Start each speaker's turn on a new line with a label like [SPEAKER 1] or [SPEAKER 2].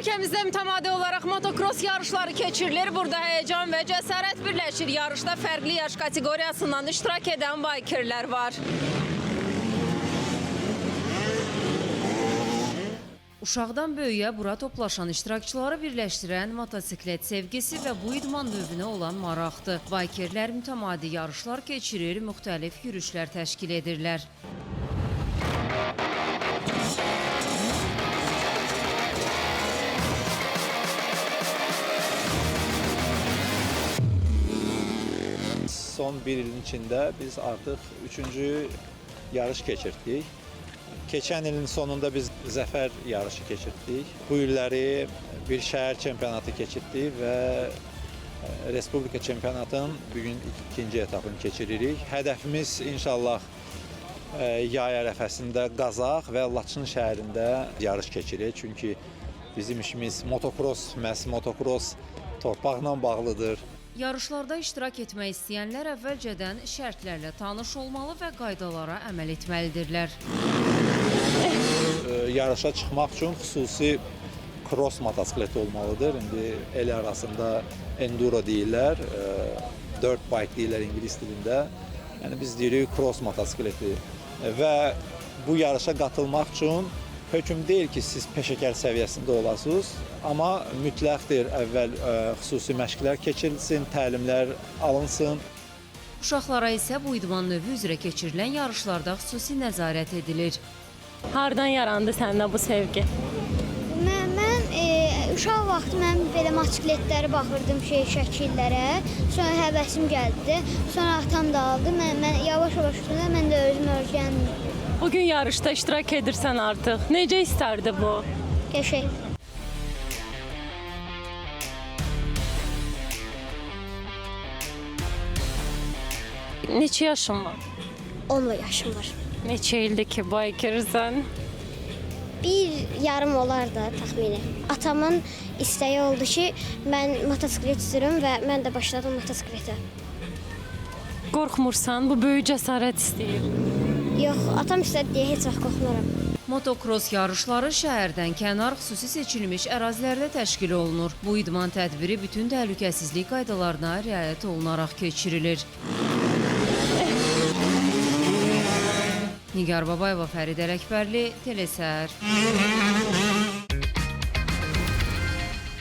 [SPEAKER 1] Ölkəmizdə mütəmadi olaraq motokros yarışları keçirilir. Burada həyəcan və cəsarət birləşir. Yarışda fərqli yaş kateqoriyasından iştirak edən baykerlər var. Uşaqdan böyüyə bura toplaşan iştirakçıları birləşdirən motosiklet sevgisi və bu idman növünə olan maraqdır. Baykerlər mütəmadi yarışlar keçirir, müxtəlif yürüşlər təşkil edirlər.
[SPEAKER 2] Son bir ilin içində biz artıq 3-cü yarış keçirdik. Keçən ilin sonunda biz zəfər yarışı keçirdik. Bu illəri bir şəhər çempionatı keçirdik və Respublika çempionatının bugün ikinci etapını keçiririk. Hədəfimiz inşallah yay ərəfəsində Qazax və Laçın şəhərində yarış keçirik. Çünki bizim işimiz motokros, məhz motokros torpaqla bağlıdır.
[SPEAKER 1] Yarışlarda iştirak etmək istəyənlər əvvəlcədən şərtlərlə tanış olmalı və qaydalara əməl etməlidirlər.
[SPEAKER 2] Yarışa çıxmaq üçün xüsusi cross motosikleti olmalıdır. İndi el arasında enduro deyirlər, dirt bike deyirlər ingilis dilində. Yəni biz deyirik cross motosikleti və bu yarışa qatılmaq üçün hökm deyil ki, siz peşəkar səviyyəsində olasınız, amma mütləqdir əvvəl xüsusi məşqlər keçirilsin, təlimlər alınsın.
[SPEAKER 1] Uşaqlara isə bu idman növü üzrə keçirilən yarışlarda xüsusi nəzarət edilir.
[SPEAKER 3] Hardan yarandı səndə bu sevgi?
[SPEAKER 4] Mən uşaq vaxtı mən belə motosikletlərə baxırdım şəkillərə. Sonra həvəsim gəldi. Sonra atam da aldı. Mən yavaş-yavaş mən də özüm öyrəndim.
[SPEAKER 3] Bugün yarışda iştirak edirsən artıq. Necə istərdi bu?
[SPEAKER 4] Qəşəng.
[SPEAKER 3] Neçə yaşın var?
[SPEAKER 4] 10 yaşım var.
[SPEAKER 3] Neçə ildir ki baykersən?
[SPEAKER 4] Bir yarım olar da təxmini. Atamın istəyi oldu ki, mən motosiklet sürüm və mən də başladım motosikletə.
[SPEAKER 3] Qorxmursan, bu böyük cəsarət istəyir.
[SPEAKER 4] Yox, atam istədi deyə heç vaxt qorxmuram.
[SPEAKER 1] Motokros yarışları şəhərdən kənar xüsusi seçilmiş ərazilərdə təşkil olunur. Bu idman tədbiri bütün təhlükəsizlik qaydalarına riayət olunaraq keçirilir. Nigar Babayeva, Fərid Ələkbərli, Telesər.